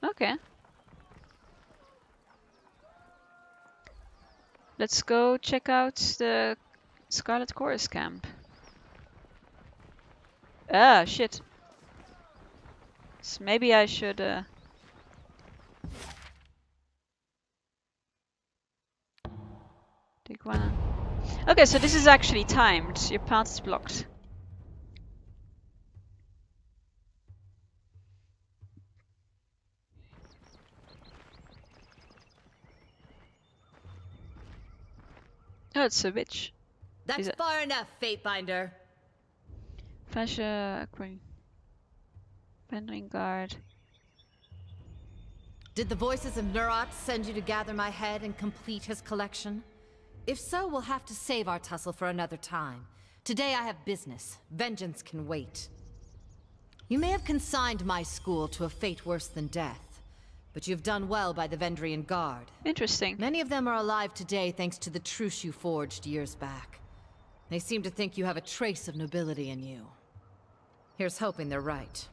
Okay. Let's go check out the Scarlet Chorus camp. Ah, shit. So maybe I should take one. Okay, so this is actually timed. Your path is blocked. Oh, it's a witch. That's far enough, Fatebinder. Fascia, Pendering Guard. Did the voices of Nurat send you to gather my head and complete his collection? If so, we'll have to save our tussle for another time. Today I have business. Vengeance can wait. You may have consigned my school to a fate worse than death, but you've done well by the Vendrian Guard. Interesting. Many of them are alive today thanks to the truce you forged years back. They seem to think you have a trace of nobility in you. Here's hoping they're right.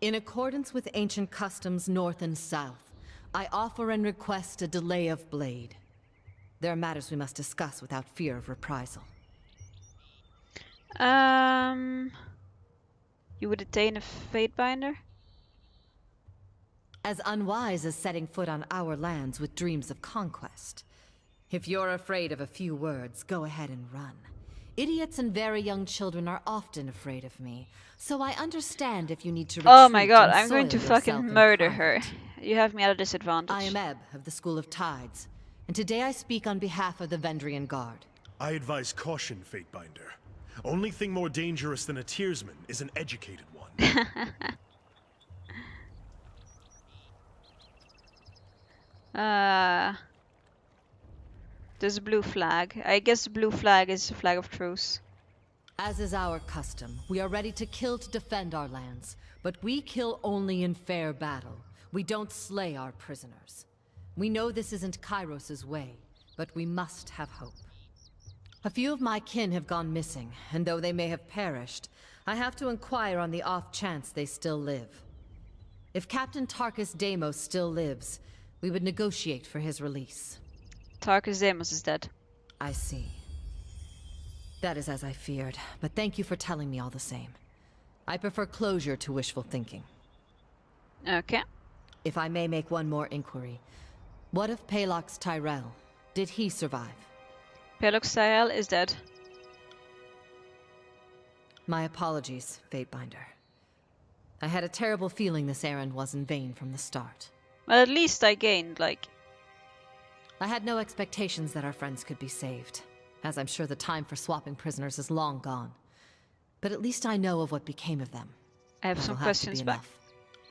In accordance with ancient customs north and south, I offer and request a delay of blade. There are matters we must discuss without fear of reprisal. You would attain a Fatebinder? As unwise as setting foot on our lands with dreams of conquest. If you're afraid of a few words, go ahead and run. Idiots and very young children are often afraid of me, so I understand if you need to retreat. Oh my god, and I'm going to soil yourself fucking in murder her. private. You have me at a disadvantage. I am Ebb of the School of Tides, and today I speak on behalf of the Vendrian Guard. I advise caution, Fatebinder. Only thing more dangerous than a tearsman is an educated one. There's a blue flag. I guess the blue flag is a flag of truce. As is our custom, we are ready to kill to defend our lands, but we kill only in fair battle. We don't slay our prisoners. We know this isn't Kairos's way, but we must have hope. A few of my kin have gone missing, and though they may have perished, I have to inquire on the off chance they still live. If Captain Tarkus Deimos still lives, we would negotiate for his release. Tarkus Deimos is dead. I see. That is as I feared, but thank you for telling me all the same. I prefer closure to wishful thinking. Okay. If I may make one more inquiry, what of Palox Tyrell? Did he survive? Pelox Tyrell is dead. My apologies, Fatebinder. I had a terrible feeling this errand was in vain from the start. Well, at least I gained, like... I had no expectations that our friends could be saved, as I'm sure the time for swapping prisoners is long gone. But at least I know of what became of them. I have That'll some to questions be back.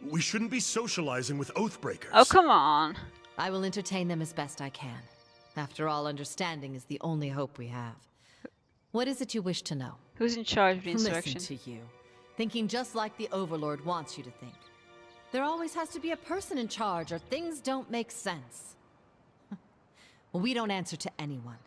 enough. We shouldn't be socializing with Oathbreakers. Oh, come on. I will entertain them as best I can. After all, understanding is the only hope we have. What is it you wish to know? Who's in charge of the insurrection? Listen to you. Thinking just like the Overlord wants you to think. There always has to be a person in charge, or things don't make sense. Well, we don't answer to anyone.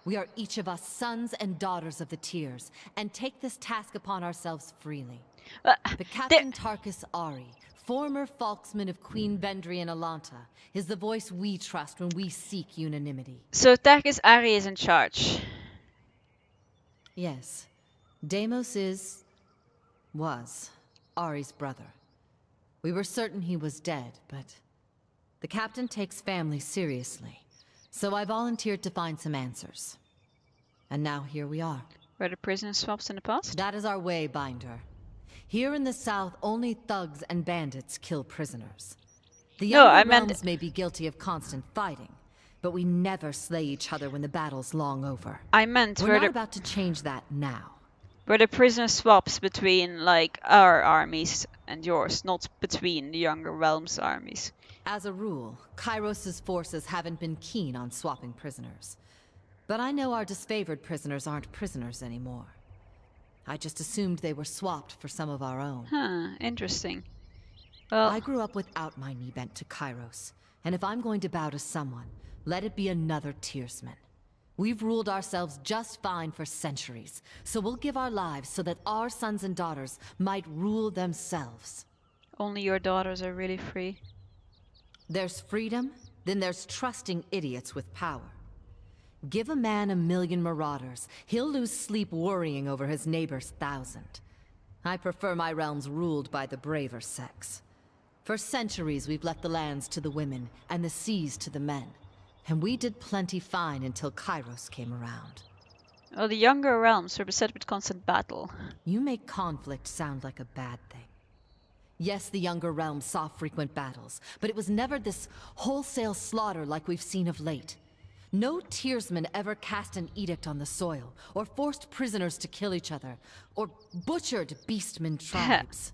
We are each of us sons and daughters of the Tears, and take this task upon ourselves freely. But Captain Tarkus Ari, former Falksman of Queen Vendry and Alanta, is the voice we trust when we seek unanimity. So Tarkus Ari is in charge. Yes. Deimos was Ari's brother. We were certain he was dead, but the captain takes family seriously. So I volunteered to find some answers. And now here we are. Were the prisoner swaps in the past? That is our way, Binder. Here in the south, only thugs and bandits kill prisoners. The younger realms may be guilty of constant fighting, but we never slay each other when the battle's long over. I meant we're not about to change that now. Were the prisoner swaps between, like, our armies and yours, not between the younger realms' armies? As a rule, Kairos's forces haven't been keen on swapping prisoners. But I know our disfavored prisoners aren't prisoners anymore. I just assumed they were swapped for some of our own. Huh, interesting. Well, I grew up without my knee bent to Kairos, and if I'm going to bow to someone, let it be another Tearsman. We've ruled ourselves just fine for centuries, so we'll give our lives so that our sons and daughters might rule themselves. Only your daughters are really free. There's freedom, then there's trusting idiots with power. Give a man 1,000,000 marauders, he'll lose sleep worrying over his neighbor's 1,000. I prefer my realms ruled by the braver sex. For centuries we've left the lands to the women, and the seas to the men. And we did plenty fine until Kairos came around. Well, the younger realms were beset with constant battle. You make conflict sound like a bad thing. Yes, the younger realms saw frequent battles, but it was never this wholesale slaughter like we've seen of late. No Tearsman ever cast an edict on the soil, or forced prisoners to kill each other, or butchered beastmen tribes.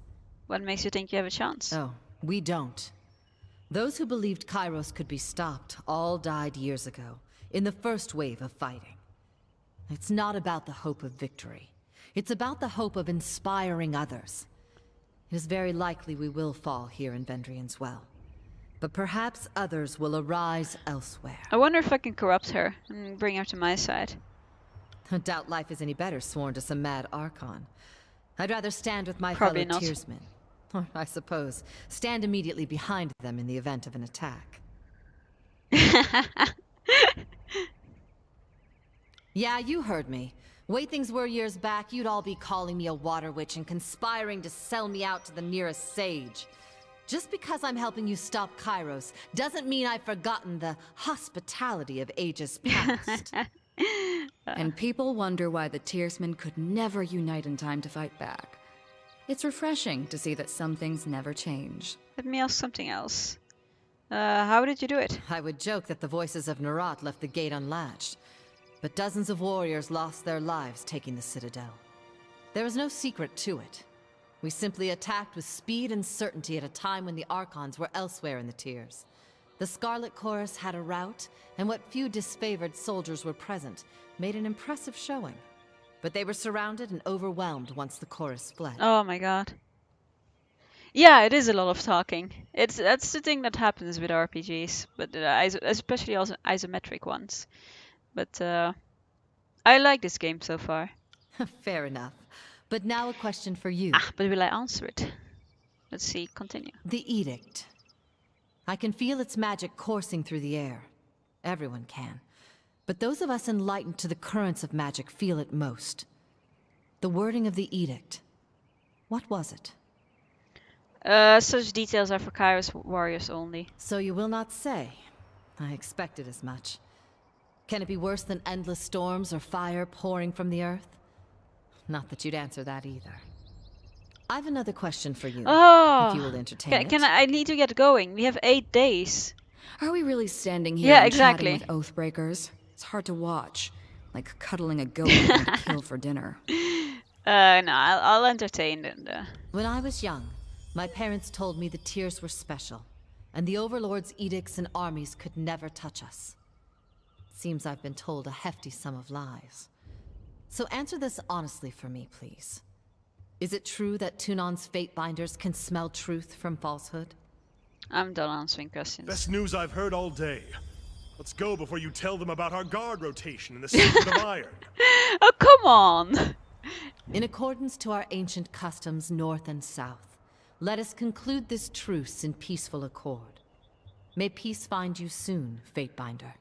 What makes you think you have a chance? Oh, we don't. Those who believed Kairos could be stopped all died years ago, in the first wave of fighting. It's not about the hope of victory. It's about the hope of inspiring others. It is very likely we will fall here in Vendrian's Well. But perhaps others will arise elsewhere. I wonder if I can corrupt her and bring her to my side. I doubt life is any better sworn to some mad Archon. I'd rather stand with my Probably fellow not. Tearsmen. Or, I suppose, stand immediately behind them in the event of an attack. Yeah, you heard me. Way things were years back, you'd all be calling me a water witch and conspiring to sell me out to the nearest sage. Just because I'm helping you stop Kairos doesn't mean I've forgotten the hospitality of ages past. And people wonder why the Tearsmen could never unite in time to fight back. It's refreshing to see that some things never change. Let me ask something else. How did you do it? I would joke that the voices of Nerat left the gate unlatched, but dozens of warriors lost their lives taking the Citadel. There was no secret to it. We simply attacked with speed and certainty at a time when the Archons were elsewhere in the tiers. The Scarlet Chorus had a rout, and what few disfavored soldiers were present made an impressive showing. But they were surrounded and overwhelmed once the chorus fled. Oh my god. Yeah, it is a lot of talking. That's the thing that happens with RPGs, but especially also isometric ones. But I like this game so far. Fair enough. But now a question for you. But will I answer it? Let's see, continue. The Edict. I can feel its magic coursing through the air. Everyone can. But those of us enlightened to the currents of magic feel it most. The wording of the Edict. What was it? Such details are for Kairos warriors only. So you will not say. I expected as much. Can it be worse than endless storms or fire pouring from the earth? Not that you'd answer that either. I've another question for you. Oh! If you will entertain Can it. I need to get going. We have 8 days. Are we really standing here Yeah, and exactly. chatting with Oathbreakers? It's hard to watch, like cuddling a goat we're going to kill for dinner. No, I'll entertain them. When I was young, my parents told me the Tiers were special, and the Overlord's edicts and armies could never touch us. Seems I've been told a hefty sum of lies. So answer this honestly for me, please. Is it true that Tunon's Fatebinders can smell truth from falsehood? I'm done answering questions. Best news I've heard all day. Let's go before you tell them about our guard rotation and the secret of iron. Oh, come on! In accordance to our ancient customs north and south, let us conclude this truce in peaceful accord. May peace find you soon, Fatebinder.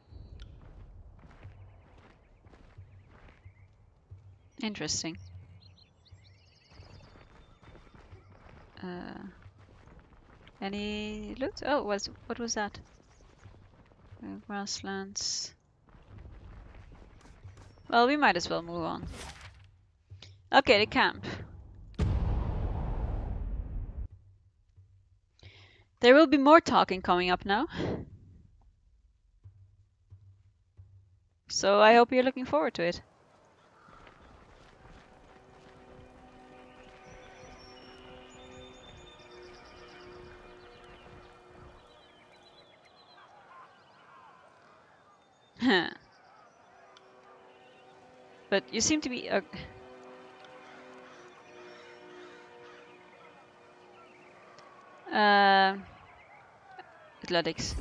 Interesting. Any loot? Oh, what was that? Grasslands. Well, we might as well move on. Okay, the camp. There will be more talking coming up now. So I hope you're looking forward to it. But you seem to be athletics.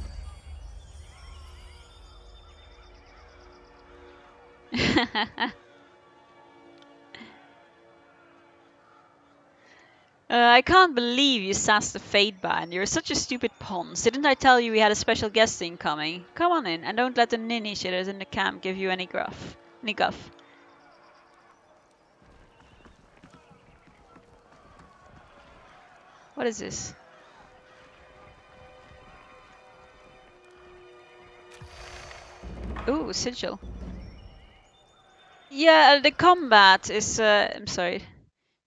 I can't believe you sassed the Fadebind. You're such a stupid pons. Didn't I tell you we had a special guest incoming? Come on in, and don't let the ninny shitters in the camp give you any gruff. Any guff. What is this? Ooh, sigil. Yeah, the combat is. I'm sorry.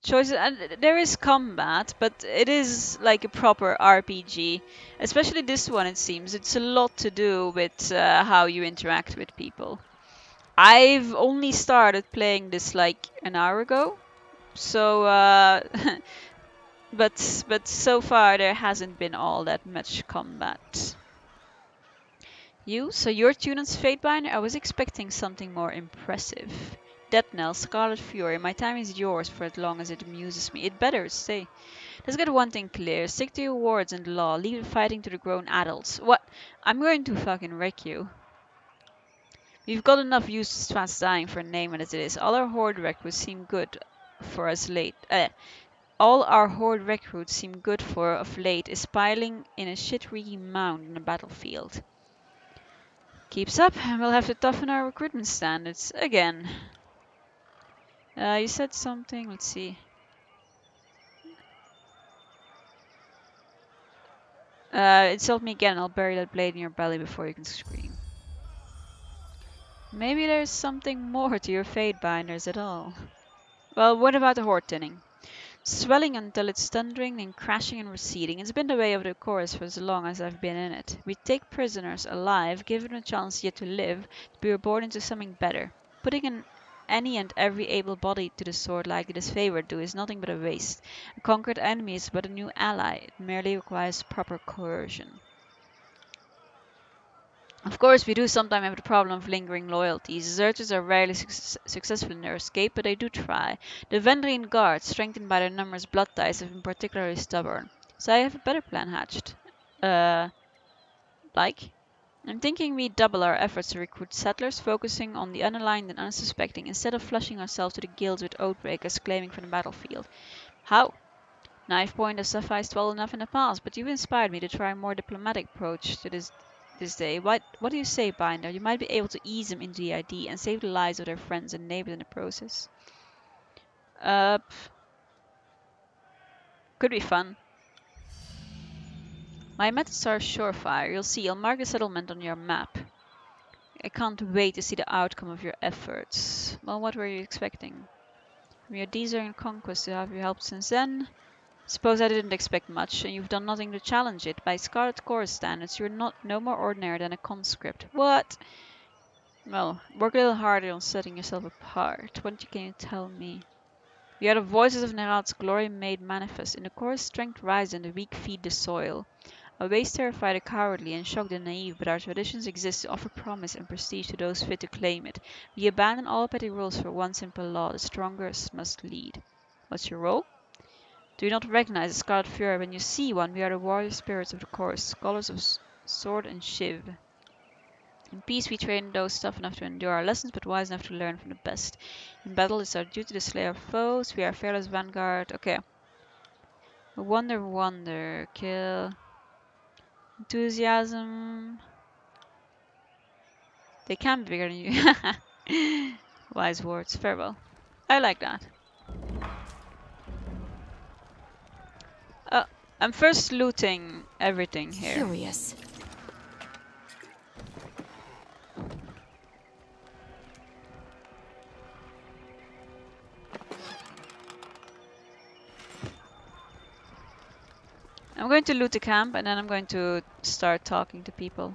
Choices, and there is combat, but it is like a proper RPG. Especially this one, it seems. It's a lot to do with how you interact with people. I've only started playing this like an hour ago, so but so far there hasn't been all that much combat. So your Tunan's Fatebinder? I was expecting something more impressive. Death Knell, Scarlet Fury, my time is yours for as long as it amuses me. It better stay. Let's get one thing clear. Stick to your words and the law. Leave the fighting to the grown adults. What? I'm going to fucking wreck you. We've got enough useless fast dying for a name as it is. All our horde recruits seem good for us late. All our horde recruits seem good for of late is piling in a shit-reeking mound in a battlefield. Keeps up, and we'll have to toughen our recruitment standards again. You said something. Let's see. Insult me again. I'll bury that blade in your belly before you can scream. Maybe there's something more to your fate binders at all. Well, what about the horde thinning? Swelling until it's thundering, then crashing and receding. It's been the way of the chorus for as long as I've been in it. We take prisoners alive, give them a chance yet to live, to be reborn into something better. Putting any and every able body to the sword like it is favored do is nothing but a waste. A conquered enemy is but a new ally. It merely requires proper coercion. Of course, we do sometimes have the problem of lingering loyalties. Deserters are rarely successful in their escape, but they do try. The Vendrian Guards, strengthened by their numerous blood ties, have been particularly stubborn. So I have a better plan hatched. Like? I'm thinking we double our efforts to recruit settlers, focusing on the unaligned and unsuspecting, instead of flushing ourselves to the gills with oathbreakers claiming from the battlefield. How? Knife point has sufficed well enough in the past, but you've inspired me to try a more diplomatic approach to this day. What do you say, Binder? You might be able to ease them into the ID and save the lives of their friends and neighbors in the process. Could be fun. My methods are surefire. You'll see. I'll mark the settlement on your map. I can't wait to see the outcome of your efforts. Well, what were you expecting? From your Desert conquest to have you helped since then? Suppose I didn't expect much, and you've done nothing to challenge it. By Scarlet Chorus standards, you're no more ordinary than a conscript. What? Well, work a little harder on setting yourself apart. What can you tell me? We are the voices of Nerat's glory made manifest. In the chorus, strength rises and the weak feed the soil. Our ways terrify the cowardly and shock the naive, but our traditions exist to offer promise and prestige to those fit to claim it. We abandon all petty rules for one simple law: the strongest must lead. What's your role? Do you not recognize a Scarlet Fury when you see one? We are the warrior spirits of the chorus, scholars of sword and shiv. In peace we train those tough enough to endure our lessons, but wise enough to learn from the best. In battle it's our duty to slay our foes. We are fearless vanguard. Okay. Wonder, kill. Enthusiasm. They can be bigger than you. Wise words. Farewell. I like that. I'm first looting everything here. Curious. I'm going to loot the camp and then I'm going to start talking to people.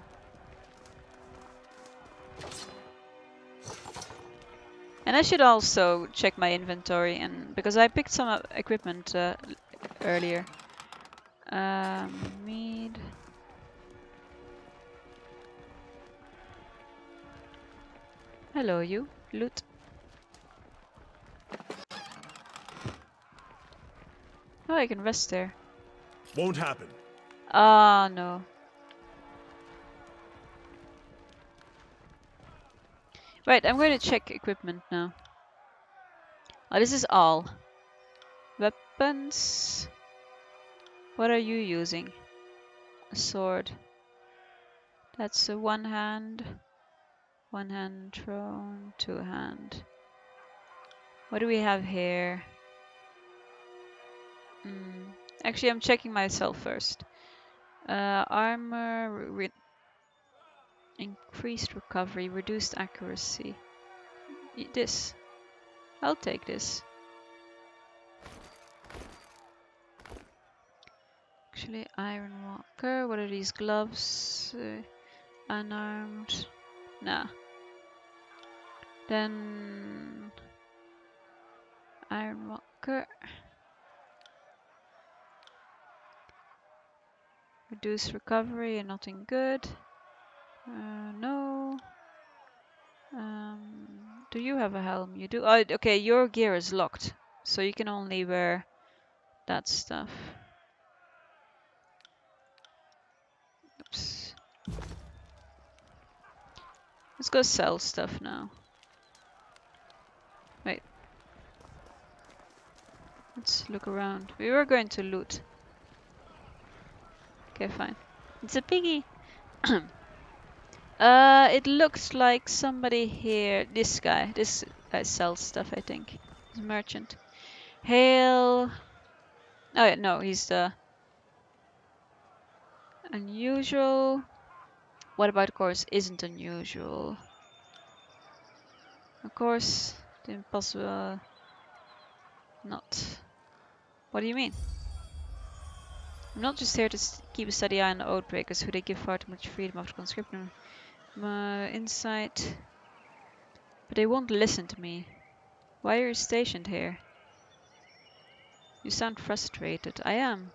And I should also check my inventory, and because I picked some equipment earlier. Mead. Hello, you. Loot. Oh, I can rest there. Won't happen. Ah, no. Right, I'm going to check equipment now. Oh, this is all. Weapons. What are you using? A sword. That's a one hand thrown, two hand. What do we have here? Actually, I'm checking myself first. Armor, increased recovery, reduced accuracy. This. I'll take this. Actually, Iron Walker. What are these gloves? Unarmed. Nah. Then Iron Walker. Reduce recovery and nothing good. No. Do you have a helm? You do. Oh, okay. Your gear is locked, so you can only wear that stuff. Oops. Let's go sell stuff now. Wait. Let's look around. We were going to loot. Okay, fine. It's a piggy. It looks like somebody here. This guy sells stuff, I think. He's a merchant. Hail. Oh yeah, no, he's the unusual. What about course isn't unusual? Of course, the impossible. Not. What do you mean? I'm not just here to keep a steady eye on the Oathbreakers, who they give far too much freedom after conscripting. Insight. But they won't listen to me. Why are you stationed here? You sound frustrated. I am.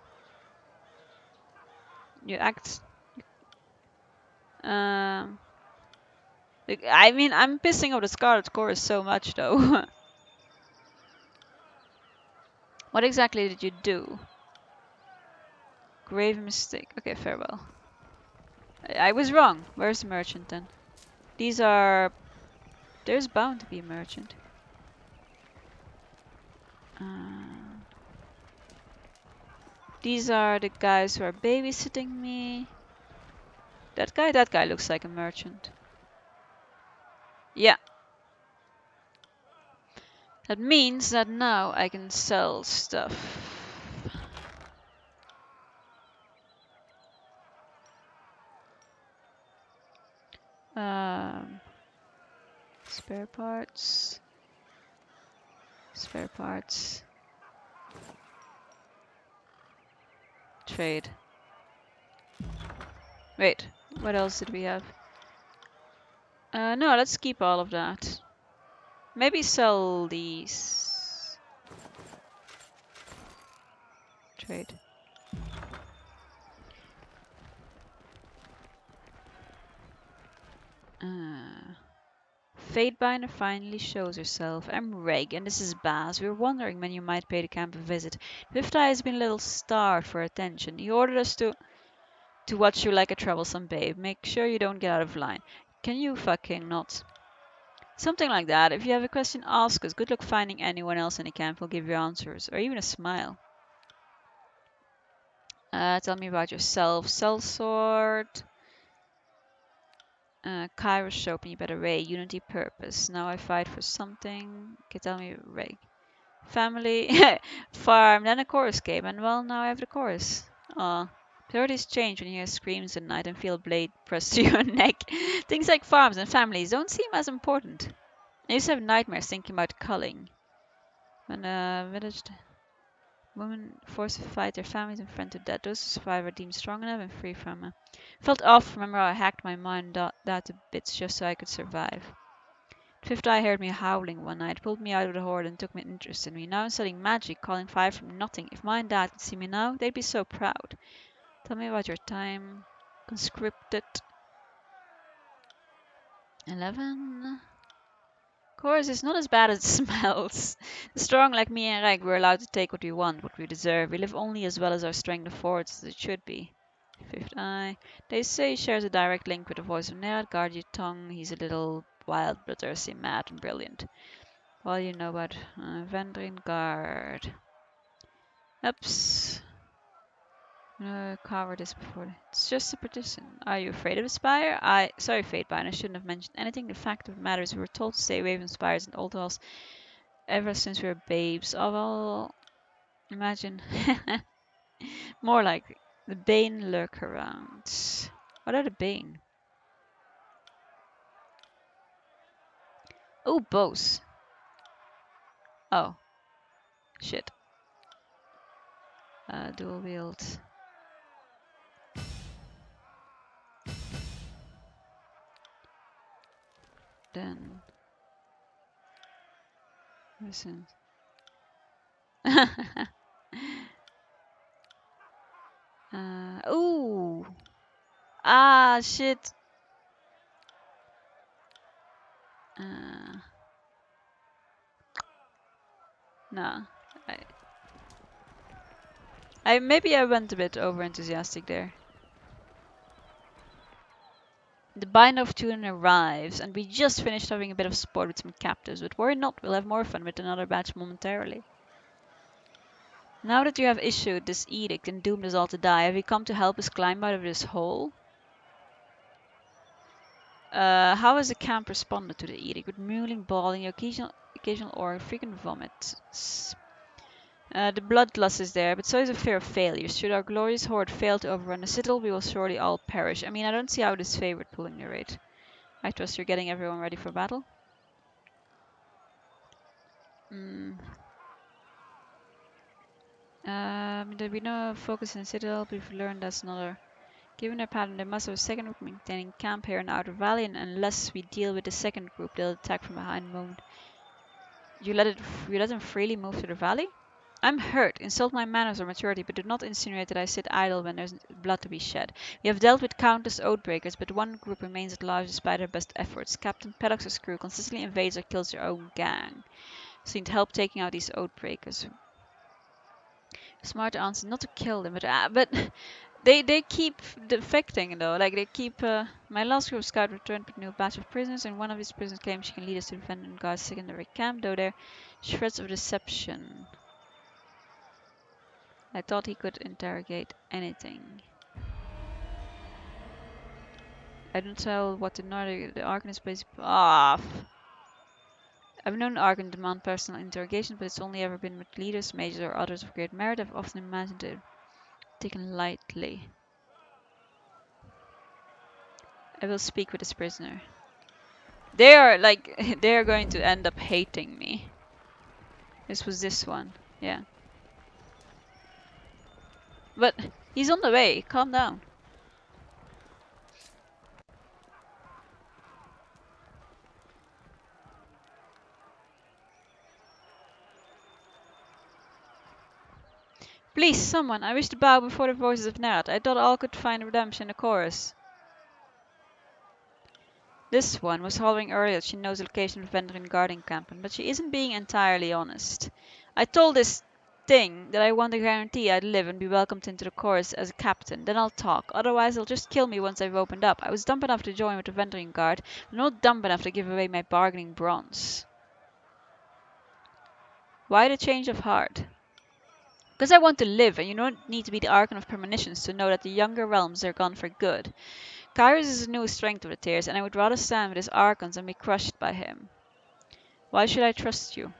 You act. I mean, I'm pissing off the Scarlet Chorus so much, though. What exactly did you do? Grave mistake. Okay, farewell. I was wrong. Where's the merchant then? These are. There's bound to be a merchant. These are the guys who are babysitting me. That guy looks like a merchant. Yeah. That means that now I can sell stuff. Spare parts. Spare parts. Trade. Wait, what else did we have? No, let's keep all of that. Maybe sell these. Trade. Fatebinder finally shows herself. I'm Reg, and this is Baz. We were wondering when you might pay the camp a visit. Fifth Eye has been a little starved for attention. He ordered us to watch you like a troublesome babe. Make sure you don't get out of line. Can you fucking not? Something like that. If you have a question, ask us. Good luck finding anyone else in the camp who'll give you answers, or even a smile. Tell me about yourself. Sellsword. Kairos showed me better way. Unity purpose. Now I fight for something. Okay, tell me, Ray. Family. Farm. Then a chorus came, and well, now I have the chorus. Aw. Priorities change when you hear screams at night and feel a blade pressed to your neck. Things like farms and families don't seem as important. I used to have nightmares thinking about culling. When a village women forced to fight their families and friends to death, those who survive are deemed strong enough and free from it. Felt off. Remember how I hacked my mind that to bits just so I could survive. Fifth Eye heard me howling one night, pulled me out of the horde and took an interest in me. Now I'm studying magic, calling fire from nothing. If my dad could see me now, they'd be so proud. Tell me about your time. Conscripted. 11. Course, it's not as bad as it smells. The strong like me and Reg, we're allowed to take what we want, what we deserve. We live only as well as our strength affords, as it should be. Fifth Eye. They say he shares a direct link with the voice of Nerd. Guard your tongue. He's a little wild, bloodthirsty, mad, and brilliant. Well, you know about Vendrin Guard. Oops. Cowardice before. It's just a petition. Are you afraid of a spire? Sorry, Fatebind, I shouldn't have mentioned anything. The fact of the matter is we were told to stay away from spires and old halls ever since we were babes. Oh well, imagine. More like the Bane lurk around. What are the Bane? Oh, bows. Oh, shit. Dual wield. Then listen. Ooh. Ah, shit. No. Maybe I went a bit over enthusiastic there. The bind of tune arrives, and we just finished having a bit of sport with some captives, but worry not, we'll have more fun with another batch momentarily. Now that you have issued this edict and doomed us all to die, have you come to help us climb out of this hole? How has the camp responded to the edict? With mewling, bawling, occasional or frequent vomit. The bloodlust is there, but so is a fear of failure. Should our glorious horde fail to overrun the citadel, we will surely all perish. I mean, I don't see how this favored pulling the raid. I trust you're getting everyone ready for battle. There be no focus in the citadel, but we've learned that's another. Given their pattern, they must have a second group maintaining camp here in Outer Valley, and unless we deal with the second group, they'll attack from behind the moment. You let them freely move to the valley? I'm hurt. Insult my manners or maturity, but do not insinuate that I sit idle when there's blood to be shed. We have dealt with countless oathbreakers, but one group remains at large despite our best efforts. Captain Paddock's crew consistently invades or kills their own gang. So you need help taking out these oathbreakers. Smart answer, not to kill them, but they keep defecting though. Like they keep. My last group scout returned with a new batch of prisoners, and one of these prisoners claims she can lead us to defend and guard secondary camp. Though there are shreds of deception. I thought he could interrogate anything. I don't tell what the Archon is basically. I've known Archon demand personal interrogation, but it's only ever been with leaders, mages, or others of great merit. I've often imagined it taken lightly. I will speak with this prisoner. They are like they are going to end up hating me. This was this one, yeah. But he's on the way. Calm down. Please, someone. I wish to bow before the voices of Nerd. I thought all could find redemption in the chorus. This one was hollering earlier that she knows the location of Vendrin guarding camp, but she isn't being entirely honest. I told this thing that I want a guarantee I'd live and be welcomed into the chorus as a captain. Then I'll talk. Otherwise, they'll just kill me once I've opened up. I was dumb enough to join with the Vendrin guard, but not dumb enough to give away my bargaining bronze. Why the change of heart? Because I want to live, and you don't need to be the Archon of Premonitions to know that the younger realms are gone for good. Kairos is the newest strength of the Tears, and I would rather stand with his Archons than be crushed by him. Why should I trust you?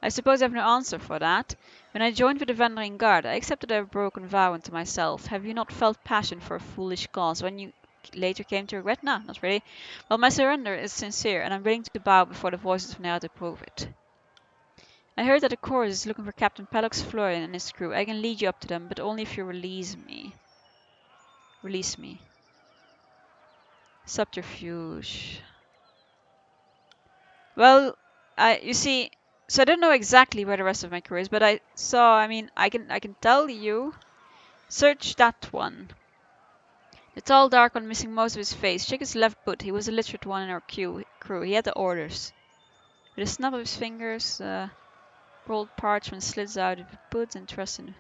I suppose I have no answer for that. When I joined with the Vandering Guard, I accepted a broken vow unto myself. Have you not felt passion for a foolish cause when you later came to regret? No, not really. Well, my surrender is sincere, and I'm willing to bow before the voices of Nera to prove it. I heard that the chorus is looking for Captain Pellox Florian and his crew. I can lead you up to them, but only if you release me. Release me. Subterfuge. Well, you see, so I don't know exactly where the rest of my crew is, but I can tell you. Search that one. The tall dark one missing most of his face. Check his left boot. He was a literate one in our crew. He had the orders. With a snap of his fingers, rolled parchment slides out of the boot and trusts in.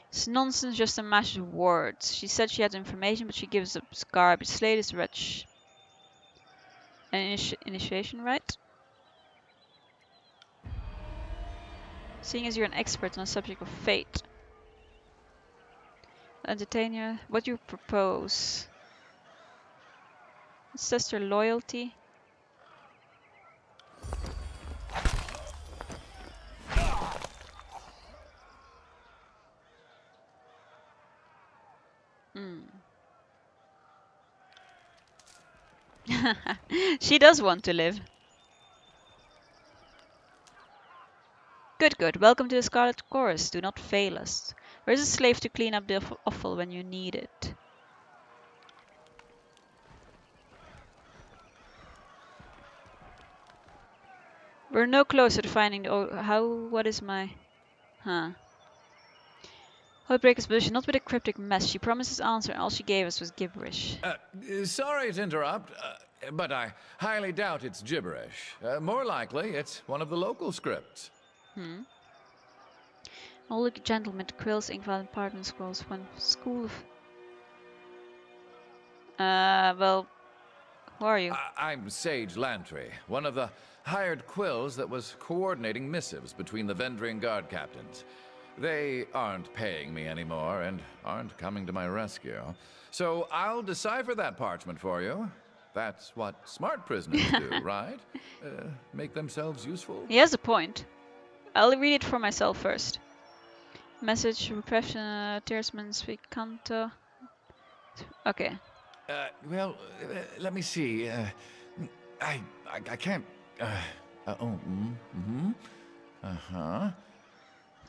It's nonsense, just a mash of words. She said she had information, but she gives up garbage. Slay this wretch. An initiation rite? Seeing as you're an expert on the subject of fate. Entertain you. What do you propose? Let's test your loyalty. She does want to live. Good, good. Welcome to the Scarlet Chorus. Do not fail us. Where's a slave to clean up the offal when you need it? We're no closer to finding the... What is my... Huh. Heartbreaker's position, not with a cryptic mess. She promised an answer and all she gave us was gibberish. Sorry to interrupt, but I highly doubt it's gibberish. More likely, it's one of the local scripts. Older gentleman, quills, inkveld, parchment scrolls, one school of... well... Who are you? I'm Sage Lantry, one of the hired quills that was coordinating missives between the Vendrian Guard captains. They aren't paying me anymore and aren't coming to my rescue. So I'll decipher that parchment for you. That's what smart prisoners do, right? Make themselves useful. He has a point. I'll read it for myself first. Message, repression, Tearsman, speak, canto. Okay. Well, let me see. I can't.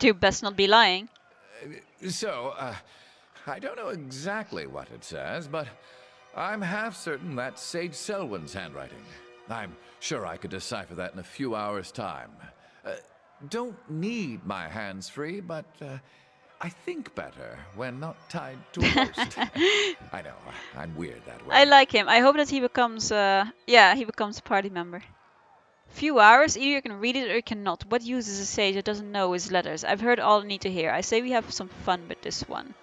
You best not be lying. So, I don't know exactly what it says, but I'm half certain that's Sage Selwyn's handwriting. I'm sure I could decipher that in a few hours' time. Don't need my hands free, but I think better when not tied to a post. I know, I'm weird that way. I like him. I hope that he becomes, he becomes a party member. Few hours, either you can read it or you cannot. What use is a sage that doesn't know his letters? I've heard all I need to hear. I say we have some fun with this one.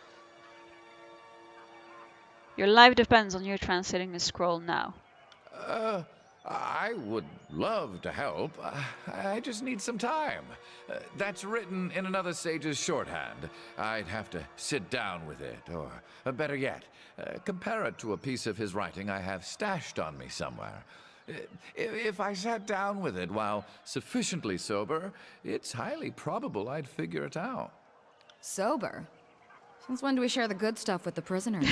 Your life depends on you translating the scroll now. I would love to help. I just need some time. That's written in another sage's shorthand. I'd have to sit down with it, or better yet, compare it to a piece of his writing I have stashed on me somewhere. If I sat down with it while sufficiently sober, it's highly probable I'd figure it out. Sober? Since when do we share the good stuff with the prisoners?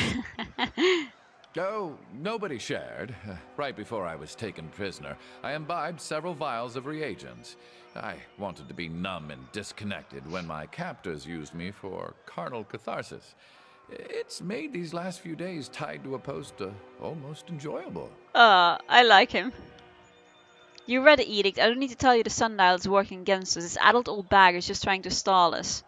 Oh, nobody shared. Right before I was taken prisoner, I imbibed several vials of reagents. I wanted to be numb and disconnected when my captors used me for carnal catharsis. It's made these last few days tied to a post almost enjoyable. I like him. You read the edict. I don't need to tell you the sundial is working against us. This adult old bag is just trying to stall us.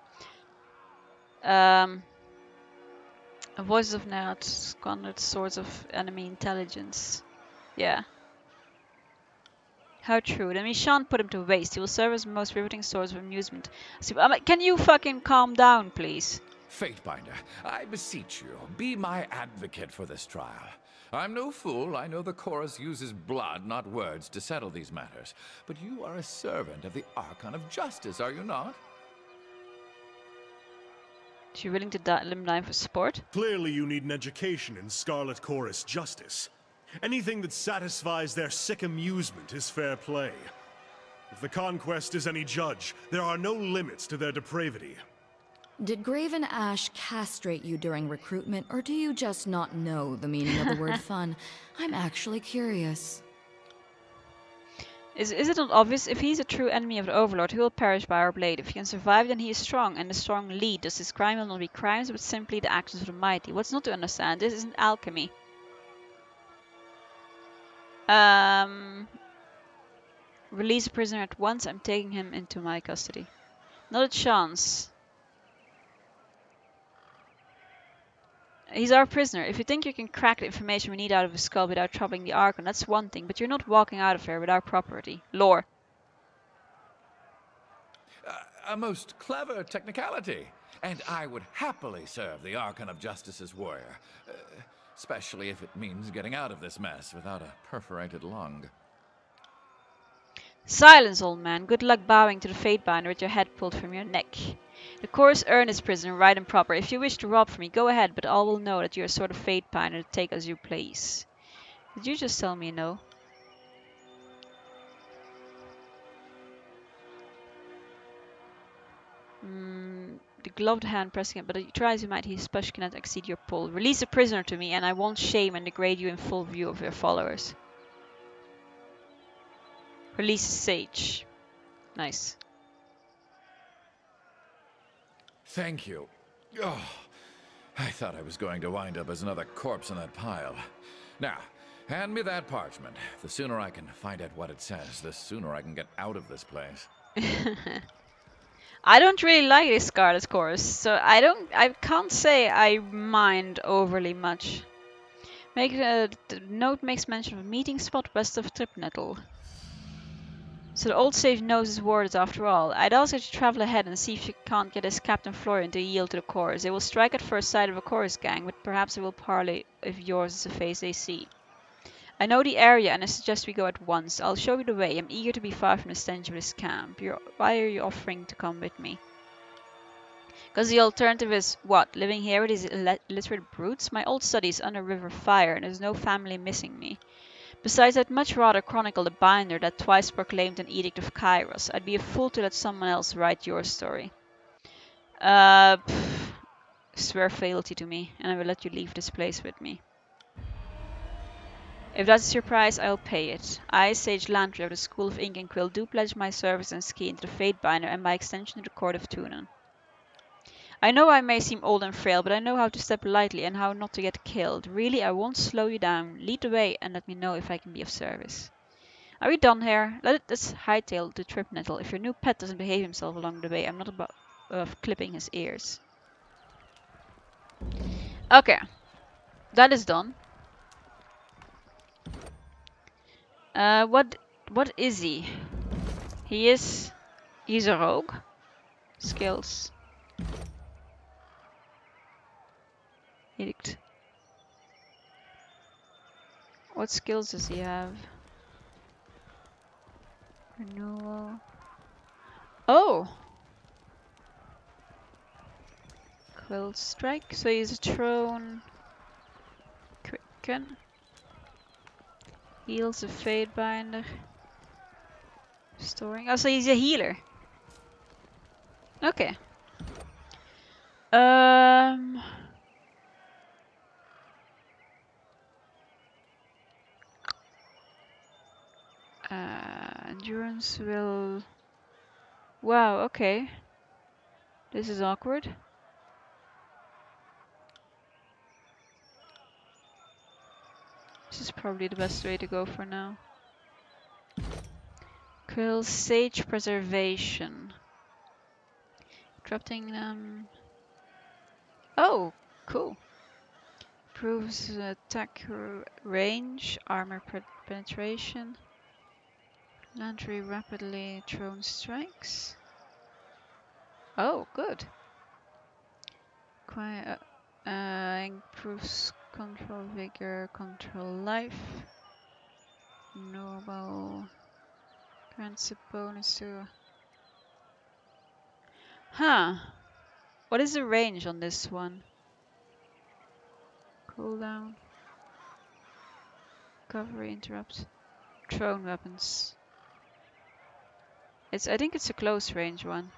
Voices of Nerd, squandered source of enemy intelligence. Yeah. How true. Then we shan't put him to waste. He will serve as the most riveting source of amusement. Can you fucking calm down, please? Fatebinder, I beseech you, be my advocate for this trial. I'm no fool. I know the chorus uses blood, not words, to settle these matters. But you are a servant of the Archon of Justice, are you not? Is you willing to limb line for sport? Clearly you need an education in Scarlet Chorus justice. Anything that satisfies their sick amusement is fair play. If the conquest is any judge, there are no limits to their depravity. Did Graven Ash castrate you during recruitment, or do you just not know the meaning of the word fun? I'm actually curious. Is it not obvious? If he's a true enemy of the Overlord, he will perish by our blade. If he can survive, then he is strong, and the strong lead. Thus his crime will not be crimes, but simply the actions of the mighty. What's not to understand? This isn't alchemy. Release a prisoner at once. I'm taking him into my custody. Not a chance. He's our prisoner. If you think you can crack the information we need out of his skull without troubling the Archon, that's one thing, but you're not walking out of here with our property. Lore. A most clever technicality. And I would happily serve the Archon of Justice's warrior. Especially if it means getting out of this mess without a perforated lung. Silence, old man. Good luck bowing to the Fatebinder with your head pulled from your neck. The chorus earned its prisoner right and proper. If you wish to rob from me, go ahead, but all will know that you're a sort of fade piner to take as you please. Did you just tell me no? The gloved hand pressing it, but you try as you might, his push cannot exceed your pull. Release the prisoner to me, and I won't shame and degrade you in full view of your followers. Release Sage. Nice. Thank you. Oh, I thought I was going to wind up as another corpse in that pile. Now, hand me that parchment. The sooner I can find out what it says, the sooner I can get out of this place. I don't really like this Scarlet Chorus, so I can't say I mind overly much. The note makes mention of a meeting spot west of Tripnettle. So the old sage knows his word after all. I'd ask you to travel ahead and see if you can't get his Captain Florian to yield to the chorus. They will strike at first sight of a chorus gang, but perhaps they will parley if yours is the face they see. I know the area and I suggest we go at once. I'll show you the way. I'm eager to be far from the stench of this camp. Why are you offering to come with me? Because the alternative is, what, living here with these illiterate brutes? My old study is under river fire and there's no family missing me. Besides, I'd much rather chronicle the binder that twice proclaimed an edict of Kairos. I'd be a fool to let someone else write your story. Swear fealty to me, and I will let you leave this place with me. If that's your price, I'll pay it. I, Sage Lantry of the School of Ink and Quill, do pledge my service and ski into the Fate Binder and by extension to the Court of Tunon. I know I may seem old and frail, but I know how to step lightly and how not to get killed. Really, I won't slow you down. Lead the way and let me know if I can be of service. Are we done here? Let's hightail to Tripnettle. If your new pet doesn't behave himself along the way, I'm not above clipping his ears. Okay, that is done. What is he? He's a rogue. Skills. Edict. What skills does he have? Renewal. Oh! Quill Strike. So he's a Throne. Quicken. Heals a Fate Binder. Storing. Oh, so he's a healer. Okay. Endurance will... Wow, okay. This is awkward. This is probably the best way to go for now. Quill Sage Preservation. Dropping them... Oh, cool. Improves attack range, armor penetration. Lantry rapidly thrown strikes. Oh, good. Improves control vigor, control life. Noble. Grants a bonus to... Huh. What is the range on this one? Cooldown. Recovery interrupts. Thrown weapons. I think it's a close range one.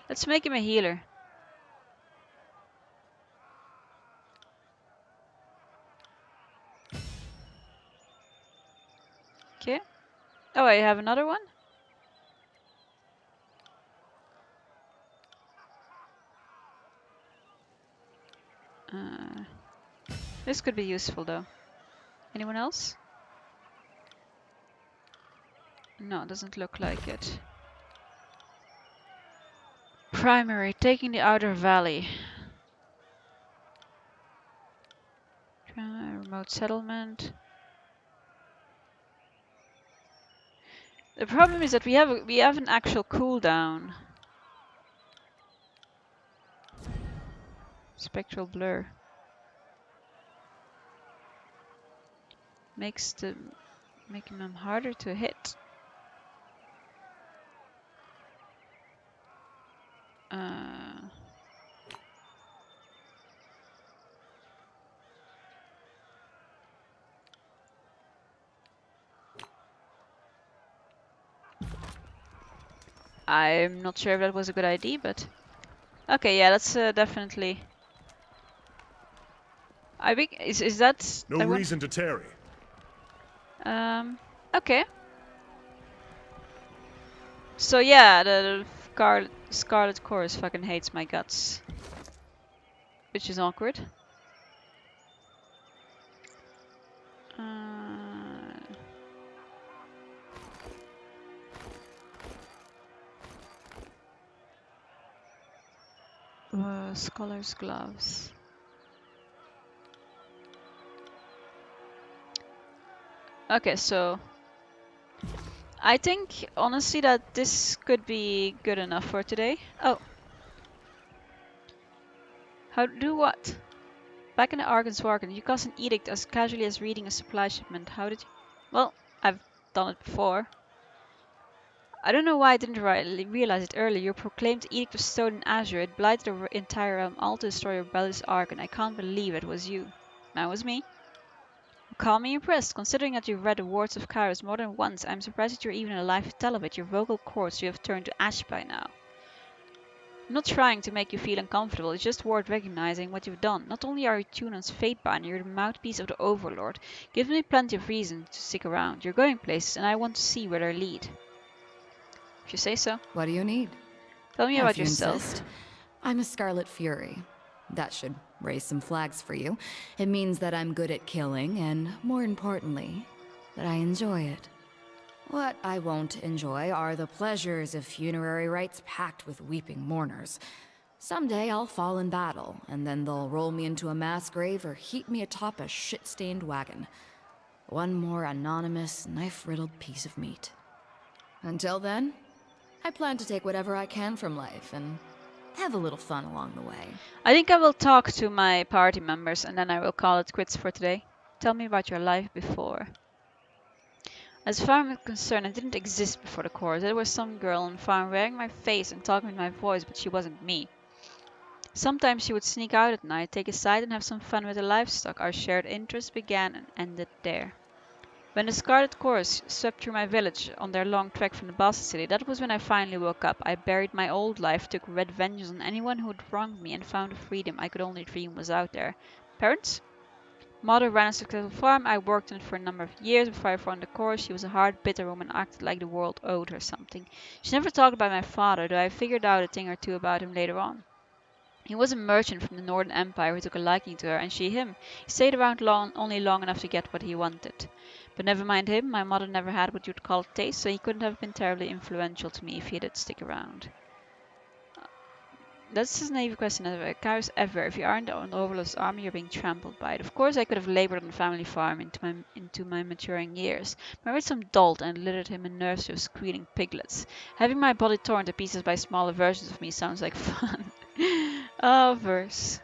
Let's make him a healer. Okay. Oh, I have another one? This could be useful though. Anyone else? No, doesn't look like it. Primary, taking the outer valley. Remote settlement. The problem is that we have an actual cooldown. Spectral blur. Making them harder to hit. I'm not sure if that was a good idea, but... Okay, yeah, that's definitely... I think... Is that... No reason to tarry. Okay. So yeah, the Scarlet Chorus fucking hates my guts. Which is awkward. Scholar's gloves. Okay, so I think honestly that this could be good enough for today. Oh. How to do what? Back in the Arkansas, you caused an edict as casually as reading a supply shipment. How did you... Well, I've done it before. I don't know why I didn't realize it earlier. Your proclaimed edict was stone in azure. It blighted the entire realm, all to destroy your rebellious Argon. I can't believe it was you. That was me. Call me impressed. Considering that you've read the words of Kairos more than once, I'm surprised that you're even alive to tell of it. Your vocal cords you have turned to ash by now. I'm not trying to make you feel uncomfortable, it's just worth recognizing what you've done. Not only are you Tunan's Fatebinder, you're the mouthpiece of the Overlord. Gives me plenty of reason to stick around. You're going places, and I want to see where they lead. If you say so. What do you need? Tell me about If you yourself. insist. I'm a Scarlet Fury. That should raise some flags for you. It means that I'm good at killing, and more importantly, that I enjoy it. What I won't enjoy are the pleasures of funerary rites packed with weeping mourners. Someday I'll fall in battle, and then they'll roll me into a mass grave or heap me atop a shit-stained wagon. One more anonymous, knife-riddled piece of meat. Until then, I plan to take whatever I can from life and have a little fun along the way. I think I will talk to my party members and then I will call it quits for today. Tell me about your life before. As far as I'm concerned, I didn't exist before the chorus. There was some girl on the farm wearing my face and talking with my voice, but she wasn't me. Sometimes she would sneak out at night, take a side and have some fun with the livestock. Our shared interests began and ended there. When the Scarlet Chorus swept through my village on their long trek from the Bastard City, that was when I finally woke up. I buried my old life, took red vengeance on anyone who had wronged me, and found the freedom I could only dream was out there. Parents? Mother ran a successful farm. I worked in it for a number of years before I found the chorus. She was a hard, bitter woman, acted like the world owed her something. She never talked about my father, though I figured out a thing or two about him later on. He was a merchant from the Northern Empire who took a liking to her, and she him. He stayed around only long enough to get what he wanted. But never mind him, my mother never had what you'd call taste, so he couldn't have been terribly influential to me if he did stick around. That's his naive question. Kairos ever. If you aren't on the Overlord's army, you're being trampled by it. Of course, I could have labored on the family farm into my maturing years. Married some dolt and littered him a nursery of squealing piglets. Having my body torn to pieces by smaller versions of me sounds like fun. Oh, verse.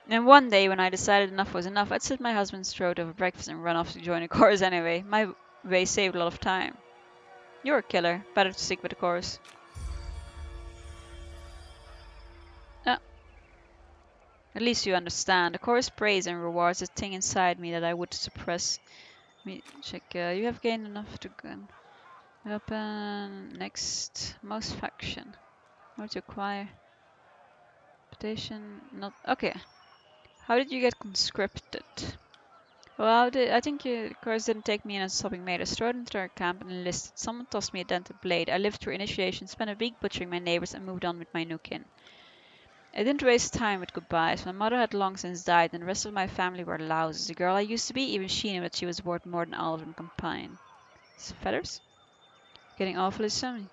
And one day, when I decided enough was enough, I'd slit my husband's throat over breakfast and run off to join the chorus anyway. My way saved a lot of time. You're a killer. Better to stick with the chorus. At least you understand. The chorus praise and rewards a thing inside me that I would suppress. Let me check. You have gained enough to gun. Weapon. Next. Most faction. What to acquire? Reputation. Not. Okay. How did you get conscripted? Well, I think the chorus didn't take me in as a sopping maid. I strode into their camp and enlisted. Someone tossed me a dented blade. I lived through initiation, spent a week butchering my neighbors, and moved on with my new kin. I didn't waste time with goodbyes. My mother had long since died, and the rest of my family were louses. The girl I used to be, even she knew that she was worth more than all of them combined. Feathers? Getting awfully sunny.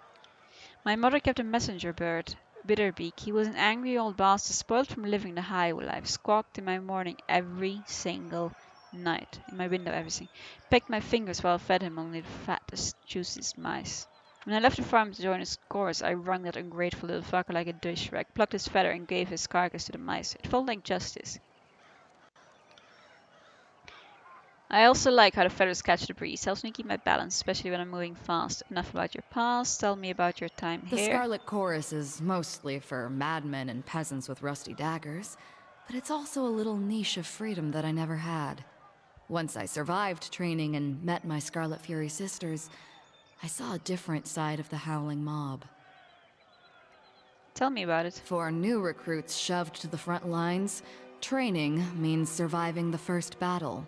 My mother kept a messenger bird, Bitterbeak. He was an angry old bastard, spoiled from living the highway life. Squawked in my morning every single night. In my window, everything. Pecked my fingers while I fed him only the fattest, juiciest mice. When I left the farm to join his chorus, I wrung that ungrateful little fucker like a dish rag, plucked his feather and gave his carcass to the mice. It felt like justice. I also like how the feathers catch the breeze. Helps me keep my balance, especially when I'm moving fast. Enough about your past. Tell me about your time The here. Scarlet Chorus is mostly for madmen and peasants with rusty daggers, but it's also a little niche of freedom that I never had. Once I survived training and met my Scarlet Fury sisters, I saw a different side of the Howling Mob. Tell me about it. For new recruits shoved to the front lines, training means surviving the first battle.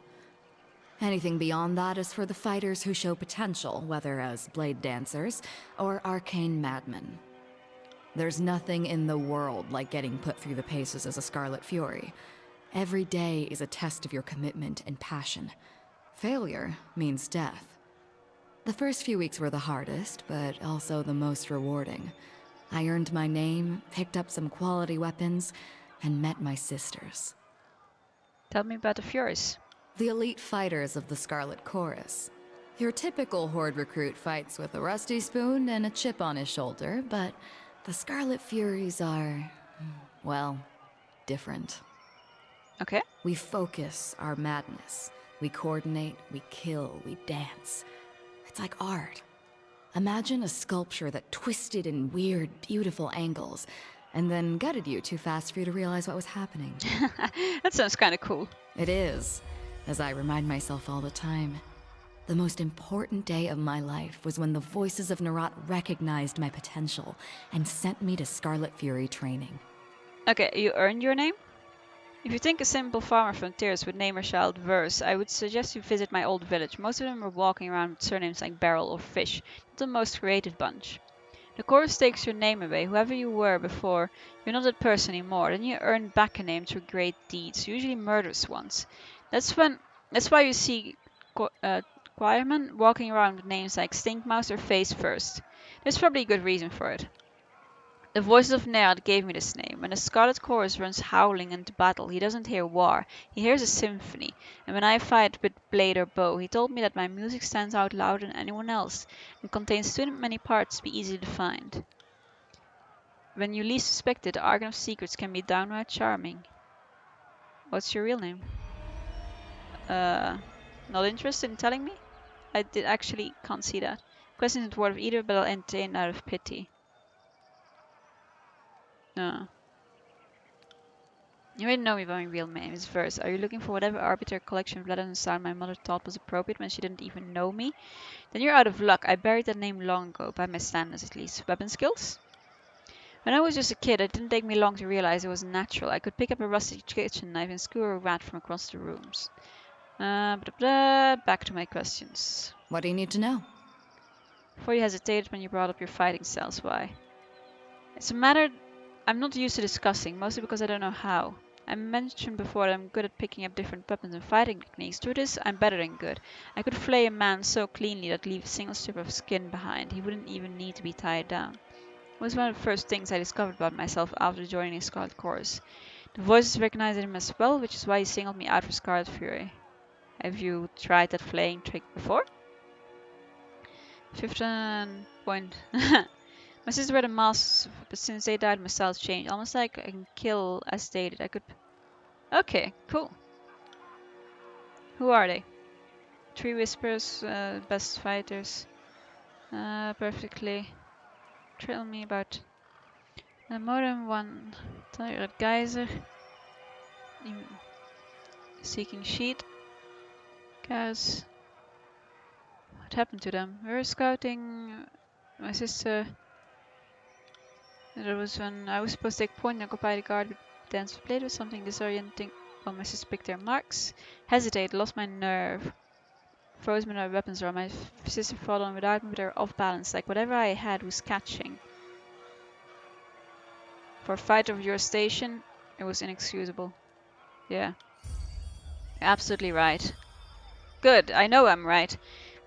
Anything beyond that is for the fighters who show potential, whether as blade dancers or arcane madmen. There's nothing in the world like getting put through the paces as a Scarlet Fury. Every day is a test of your commitment and passion. Failure means death. The first few weeks were the hardest, but also the most rewarding. I earned my name, picked up some quality weapons, and met my sisters. Tell me about the Furies. The elite fighters of the Scarlet Chorus. Your typical Horde recruit fights with a rusty spoon and a chip on his shoulder, but the Scarlet Furies are, well, different. Okay. We focus our madness. We coordinate, we kill, we dance. It's like art. Imagine a sculpture that twisted in weird, beautiful angles, and then gutted you too fast for you to realize what was happening. That sounds kind of cool. It is, as I remind myself all the time. The most important day of my life was when the voices of Nerat recognized my potential and sent me to Scarlet Fury training. Okay, you earned your name? If you think a simple farmer from Tears would name her child Verse, I would suggest you visit my old village. Most of them were walking around with surnames like Barrel or Fish. Not the most creative bunch. The chorus takes your name away. Whoever you were before, you're not that person anymore. Then you earn back a name through great deeds, usually murderous ones. That's why you see choirmen walking around with names like Stinkmouse or Face First. There's probably a good reason for it. The voices of Nead gave me this name. When the Scarlet Chorus runs howling into battle, he doesn't hear war, he hears a symphony. And when I fight with blade or bow, he told me that my music stands out louder than anyone else, and contains too many parts to be easily defined. When you least suspect it, the Argon of Secrets can be downright charming. What's your real name? Not interested in telling me? I actually can't see that. Question isn't worth either, but I'll entertain out of pity. No. You already know me by my real name, it's Verse. Are you looking for whatever arbitrary collection of letters and sound my mother thought was appropriate when she didn't even know me? Then you're out of luck. I buried that name long ago, by my standards at least. Weapon skills? When I was just a kid, it didn't take me long to realize it was natural. I could pick up a rusty kitchen knife and skewer a rat from across the rooms. Back to my questions. What do you need to know? Before you hesitated when you brought up your fighting styles, why? It's a matter I'm not used to discussing, mostly because I don't know how. I mentioned before that I'm good at picking up different weapons and fighting techniques. To this, I'm better than good. I could flay a man so cleanly that leave a single strip of skin behind. He wouldn't even need to be tied down. It was one of the first things I discovered about myself after joining Scarlet Chorus. The voices recognized him as well, which is why he singled me out for Scarlet Fury. Have you tried that flaying trick before? 15 point. My sisters wear the masks, but since they died, my style's changed. Almost like I can kill as stated. I could. Okay, cool. Who are they? Three Whispers, best fighters. Perfectly. Tell me about more than one. Tyranny Geyser. Seeking Sheet. Guys. What happened to them? We were scouting my sister. There was when I was supposed to take point and occupy the guard with dance blade or something disorienting. Oh, my sister picked their marks. Hesitate, lost my nerve. Froze me with my weapons around. My sister fought on without me, but they were off balance. Like whatever I had was catching. For a fighter of your station, it was inexcusable. Yeah. You're absolutely right. Good, I know I'm right.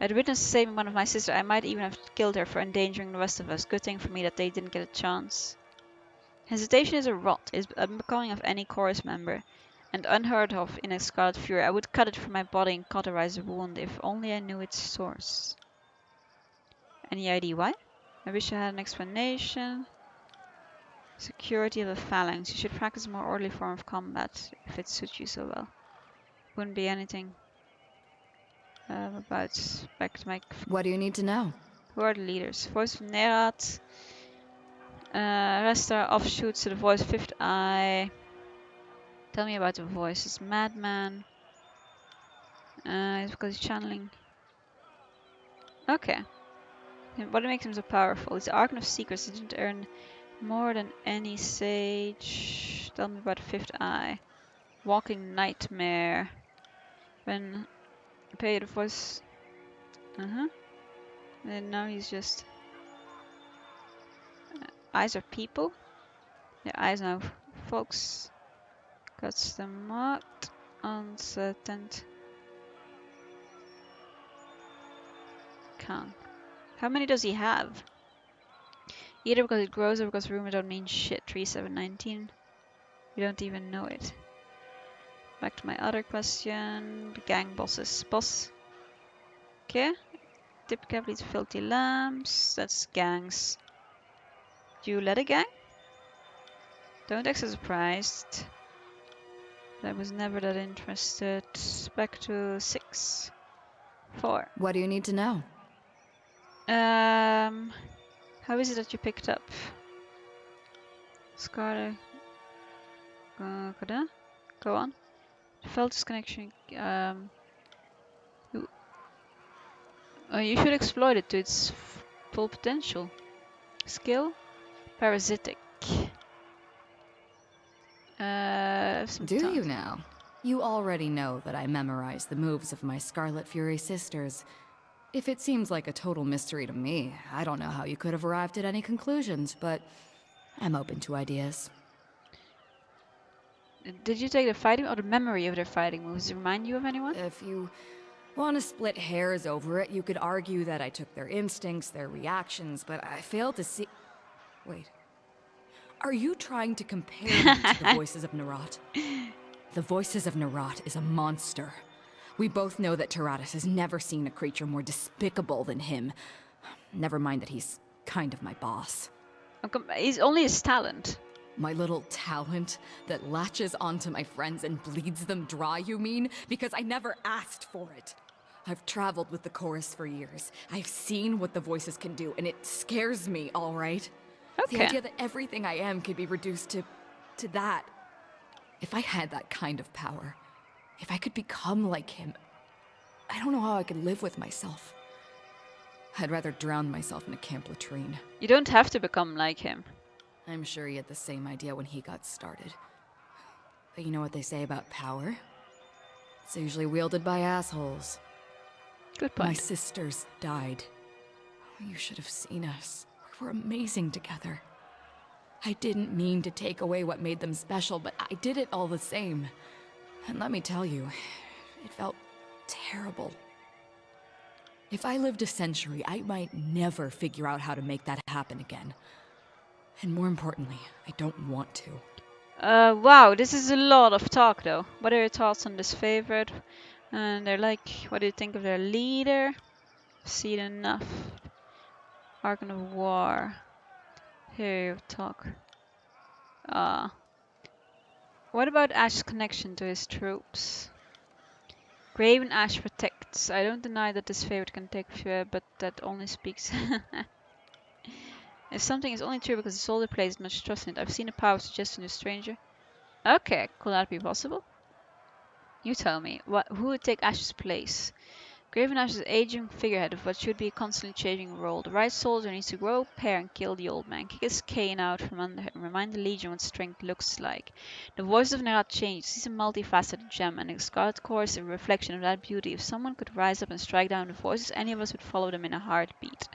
I'd witnessed saving one of my sisters. I might even have killed her for endangering the rest of us. Good thing for me that they didn't get a chance. Hesitation is a rot. It's unbecoming of any chorus member, and unheard of in a Scarlet Fury. I would cut it from my body and cauterize the wound, if only I knew its source. Any idea why? I wish I had an explanation. Security of the phalanx. You should practice a more orderly form of combat, if it suits you so well. Wouldn't be anything. About back to my. What do you need to know? Who are the leaders? Voice of Nerat. Rest are offshoots to the voice of Fifth Eye. Tell me about the voice. It's Madman. It's because he's channeling. Okay. What makes him so powerful? It's the Argon of Secrets. He didn't earn More than any sage. Tell me about the fifth eye. Walking nightmare. When paid voice. And now he's just. Eyes are people. The eyes now, folks. Cuts them out. Uncertain. Can. How many does he have? Either because it grows or because rumors don't mean shit. 3719. You don't even know it. Back to my other question. The gang bosses. Boss. Okay. Typically filthy lambs. That's gangs. Do you let a gang? Don't act so surprised. I was never that interested. Back to 6. 4. What do you need to know? How is it that you picked up? Scarlet. Go on. Felt disconnection. You should exploit it to its full potential. Skill? Parasitic. Do you now? You already know that I memorized the moves of my Scarlet Fury sisters. If it seems like a total mystery to me, I don't know how you could have arrived at any conclusions, but I'm open to ideas. Did you take the fighting or the memory of their fighting moves? Does it remind you of anyone? If you want to split hairs over it, you could argue that I took their instincts, their reactions, but I failed to see... Wait. Are you trying to compare me to the voices of Narat? The voices of Narat is a monster. We both know that Tyranny has never seen a creature more despicable than him. Never mind that he's kind of my boss. He's only his talent. My little talent that latches onto my friends and bleeds them dry, you mean? Because I never asked for it. I've traveled with the chorus for years. I've seen what the voices can do, and it scares me, all right? Okay. The idea that everything I am could be reduced to that. If I had that kind of power, if I could become like him, I don't know how I could live with myself. I'd rather drown myself in a camp latrine. You don't have to become like him. I'm sure he had the same idea when he got started. But you know what they say about power? It's usually wielded by assholes. Good point. My sisters died. You should have seen us. We were amazing together. I didn't mean to take away what made them special, but I did it all the same. And let me tell you, it felt terrible. If I lived a century, I might never figure out how to make that happen again. And more importantly, I don't want to. Wow, this is a lot of talk though. What are your thoughts on this favorite? And they're like, what do you think of their leader? Seen enough. Argon of War. Here you talk. What about Ash's connection to his troops? Graven Ash protects. I don't deny that this favorite can take fear, but that only speaks. If something is only true because the soldier plays much trust in it, I've seen the power suggested to a stranger. Okay, could that be possible? You tell me, who would take Ash's place? Graven Ash is an aging figurehead of what should be a constantly changing role. The right soldier needs to grow, pair, and kill the old man. Kick his cane out from under him. Remind the Legion what strength looks like. The voice of Nerat changed. He's a multifaceted gem, and the Scarlet Chorus is a reflection of that beauty. If someone could rise up and strike down the voices, any of us would follow them in a heartbeat.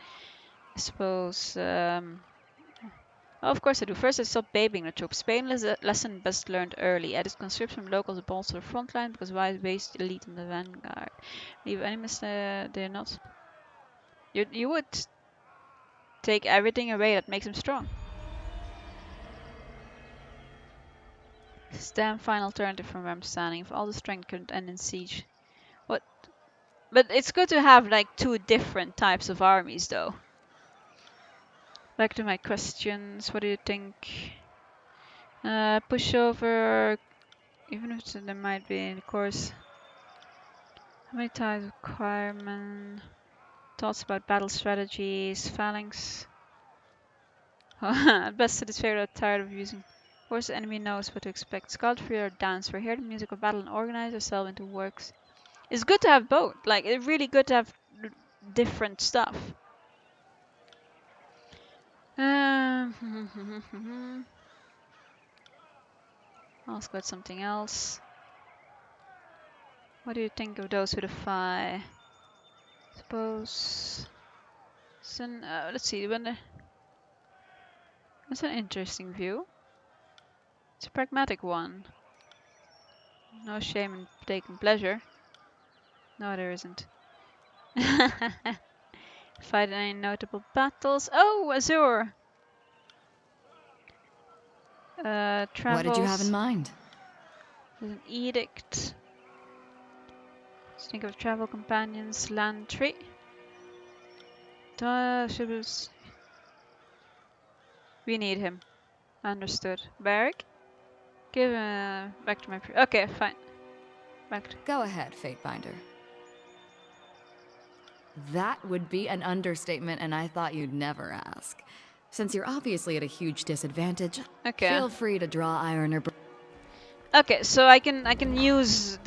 I suppose... of course I do. First I stopped babying the troops. Pain is a lesson best learned early. Added conscripts from locals to bolster the front line because why waste elite in the vanguard? Leave enemies they're not. You would take everything away that makes them strong. Stand final alternative from where I'm standing. If all the strength couldn't end in siege. What? But it's good to have like two different types of armies though. Back to my questions. What do you think? Pushover, even if there might be in the course. How many types of requirement? Thoughts about battle strategies, phalanx. At best, it is fair that tired of using. Of course, the enemy knows what to expect. Scarlet Fury or dance. We hear the music of battle and organize ourselves into works. It's good to have both. Like, it's really good to have different stuff. Ask about something else. What do you think of those with a phi? Suppose. Let's see. That's an interesting view. It's a pragmatic one. No shame in taking pleasure. No, there isn't. Fight any notable battles. Oh, Azure! Travels. What did you have in mind? There's an edict. Let's think of travel companions. Lantry. We need him. Understood. Barrack? Give back to my okay, fine. Back to Go ahead, Fatebinder. That would be an understatement, and I thought you'd never ask. Since you're obviously at a huge disadvantage, okay. feel free to draw Iron or Okay, so I can use that.